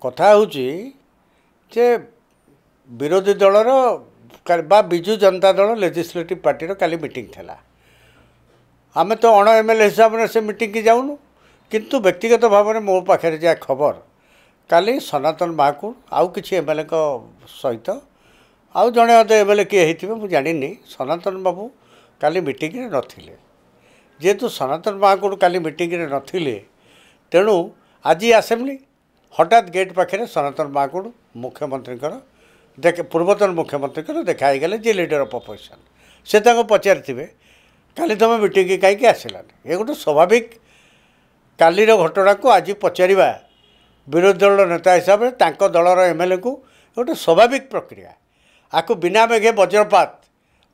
କଥା ହେଉଛି ଯେ ବିରୋଧୀ ଦଳର ବା ବିଜୁ ଜନତା ଦଳ ଲେଜିସ୍ଲେଟିଭ୍ ପାର୍ଟିର କାଲି ମିଟିଂ ଥିଲା। ଆମେ ତ ଅଣ ଏମଏଲଏ ହିସାବରେ ସେ ମିଟିଂ କି ଯାଉନୁ, କିନ୍ତୁ ବ୍ୟକ୍ତିଗତ ଭାବରେ ମୋ ପାଖରେ ଯାହା ଖବର କାଲି ସନାତନ ମହାକୁଡ଼ ଆଉ କିଛି ଏମଏଲଏଙ୍କ ସହିତ ଆଉ ଜଣେ ଅଧେ ଏମଏଲଏ କିଏ ହେଇଥିବେ ମୁଁ ଜାଣିନି, ସନାତନ ବାବୁ କାଲି ମିଟିଂରେ ନଥିଲେ। ଯେହେତୁ ସନାତନ ମହାକୁଡ଼ କାଲି ମିଟିଂରେ ନଥିଲେ, ତେଣୁ ଆଜି ଆସେମ୍ବଲି ହଠାତ୍ ଗେଟ୍ ପାଖରେ ସନାତନ ମହାକୁଡ଼ ମୁଖ୍ୟମନ୍ତ୍ରୀଙ୍କର ପୂର୍ବତନ ମୁଖ୍ୟମନ୍ତ୍ରୀଙ୍କର ଦେଖା ହେଇଗଲେ, ଯେ ଲିଡର ଅଫ୍ ଅପୋଜିସନ୍। ସେ ତାଙ୍କୁ ପଚାରିଥିବେ କାଲି ତୁମେ ମିଟିଂକି କାହିଁକି ଆସିଲାନି। ଏ ଗୋଟେ ସ୍ୱାଭାବିକ କାଲିର ଘଟଣାକୁ ଆଜି ପଚାରିବା ବିରୋଧୀ ଦଳର ନେତା ହିସାବରେ ତାଙ୍କ ଦଳର ଏମଏଲଏକୁ ଗୋଟେ ସ୍ୱାଭାବିକ ପ୍ରକ୍ରିୟା। ଆକୁ ବିନା ମେଘେ ବଜ୍ରପାତ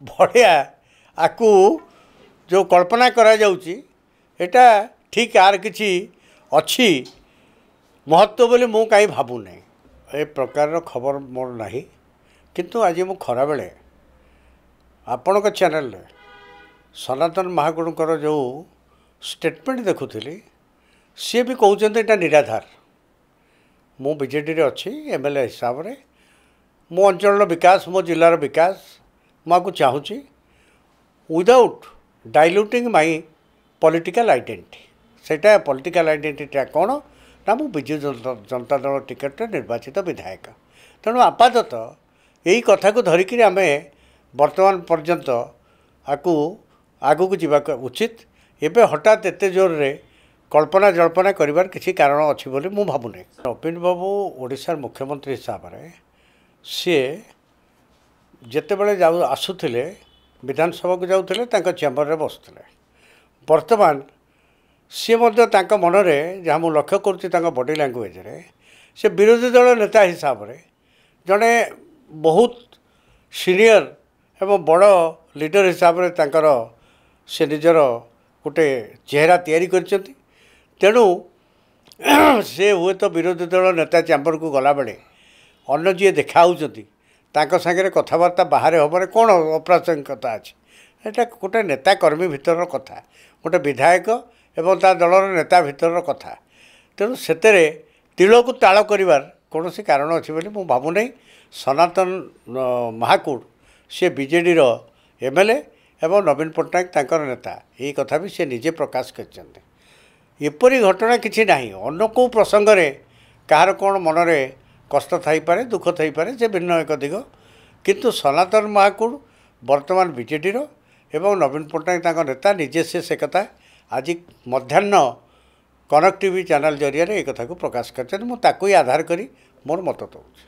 ଭଳିଆ ଆକୁ ଯେଉଁ କଳ୍ପନା କରାଯାଉଛି ଏଇଟା ଠିକ୍ ଆର କିଛି ଅଛି ମହତ୍ଵ ବୋଲି ମୁଁ କାହିଁ ଭାବୁନାହିଁ। ଏ ପ୍ରକାରର ଖବର ମୋର ନାହିଁ, କିନ୍ତୁ ଆଜି ମୁଁ ଖରାବେଳେ ଆପଣଙ୍କ ଚ୍ୟାନେଲରେ ସନାତନ ମହାକୁଡ଼ଙ୍କର ଯେଉଁ ଷ୍ଟେଟମେଣ୍ଟ ଦେଖୁଥିଲି, ସିଏ ବି କହୁଛନ୍ତି ଏଇଟା ନିରାଧାର। ମୁଁ ବିଜେଡ଼ିରେ ଅଛି ଏମଏଲଏ ହିସାବରେ, ମୋ ଅଞ୍ଚଳର ବିକାଶ, ମୋ ଜିଲ୍ଲାର ବିକାଶ ମୁଁ ଆକୁ ଚାହୁଁଛି ୱିଦାଉଟ୍ ଡାଇଲ୍ୟୁଟିଂ ମାଇ ପଲିଟିକାଲ୍ ଆଇଡେଣ୍ଟିଟି। ସେଇଟା ପଲିଟିକାଲ୍ ଆଇଡେଣ୍ଟିଟିଟା କ'ଣ ନା ମୁଁ ବିଜୁ ଜନତା ଦଳ ଟିକେଟରେ ନିର୍ବାଚିତ ବିଧାୟକ। ତେଣୁ ଆପାତତଃ ଏହି କଥାକୁ ଧରିକିରି ଆମେ ବର୍ତ୍ତମାନ ପର୍ଯ୍ୟନ୍ତ ଆଗକୁ ଯିବା ଉଚିତ। ଏବେ ହଠାତ୍ ଏତେ ଜୋରରେ କଳ୍ପନା ଜଳ୍ପନା କରିବାର କିଛି କାରଣ ଅଛି ବୋଲି ମୁଁ ଭାବୁନି। ନବୀନ ବାବୁ ଓଡ଼ିଶାର ମୁଖ୍ୟମନ୍ତ୍ରୀ ହିସାବରେ ସିଏ ଯେତେବେଳେ ଆସୁଥିଲେ ବିଧାନସଭାକୁ ଯାଉଥିଲେ ତାଙ୍କ ଚେମ୍ବରରେ ବସୁଥିଲେ। ବର୍ତ୍ତମାନ ସିଏ ମଧ୍ୟ ତାଙ୍କ ମନରେ ଯାହା ମୁଁ ଲକ୍ଷ୍ୟ କରୁଛି ତାଙ୍କ ବଡ଼ି ଲାଙ୍ଗୁଏଜରେ, ସେ ବିରୋଧୀ ଦଳ ନେତା ହିସାବରେ ଜଣେ ବହୁତ ସିନିୟର ଏବଂ ବଡ଼ ଲିଡର ହିସାବରେ ତାଙ୍କର ସେ ନିଜର ଗୋଟେ ଚେହେରା ତିଆରି କରିଛନ୍ତି। ତେଣୁ ସେ ହୁଏତ ବିରୋଧୀ ଦଳ ନେତା ଚ୍ୟାମ୍ବରକୁ ଗଲାବେଳେ ଅନ୍ୟ ଯିଏ ଦେଖା ହେଉଛନ୍ତି ତାଙ୍କ ସାଙ୍ଗରେ କଥାବାର୍ତ୍ତା ବାହାରେ ହେବାରେ କ'ଣ ଅପ୍ରାସଙ୍ଗିକତା ଅଛି। ଏଇଟା ଗୋଟେ ନେତା କର୍ମୀ ଭିତରର କଥା, ଗୋଟେ ବିଧାୟକ ଏବଂ ତା ଦଳର ନେତା ଭିତରର କଥା। ତେଣୁ ସେଥିରେ ତିଳକୁ ତାଳ କରିବାର କୌଣସି କାରଣ ଅଛି ବୋଲି ମୁଁ ଭାବୁନାହିଁ। ସନାତନ ମହାକୁଡ଼ ସେ ବିଜେଡ଼ିର ଏମଏଲଏ ଏବଂ ନବୀନ ପଟ୍ଟନାୟକ ତାଙ୍କର ନେତା, ଏହି କଥା ବି ସେ ନିଜେ ପ୍ରକାଶ କରିଛନ୍ତି। ଏପରି ଘଟଣା କିଛି ନାହିଁ। ଅନ୍ୟ କେଉଁ ପ୍ରସଙ୍ଗରେ କାହାର କ'ଣ ମନରେ କଷ୍ଟ ଥାଇପାରେ, ଦୁଃଖ ଥାଇପାରେ, ସେ ଭିନ୍ନ ଏକ ଦିଗ। କିନ୍ତୁ ସନାତନ ମହାକୁଡ଼ ବର୍ତ୍ତମାନ ବିଜେଡ଼ିର ଏବଂ ନବୀନ ପଟ୍ଟନାୟକ ତାଙ୍କ ନେତା, ନିଜେ ସେ କଥା ଆଜି ମଧ୍ୟାହ୍ନ କନକ ଟିଭି ଚ୍ୟାନେଲ ଜରିଆରେ ଏ କଥାକୁ ପ୍ରକାଶ କରିଛନ୍ତି। ମୁଁ ତାକୁ ହିଁ ଆଧାର କରି ମୋର ମତ ଦେଉଛି।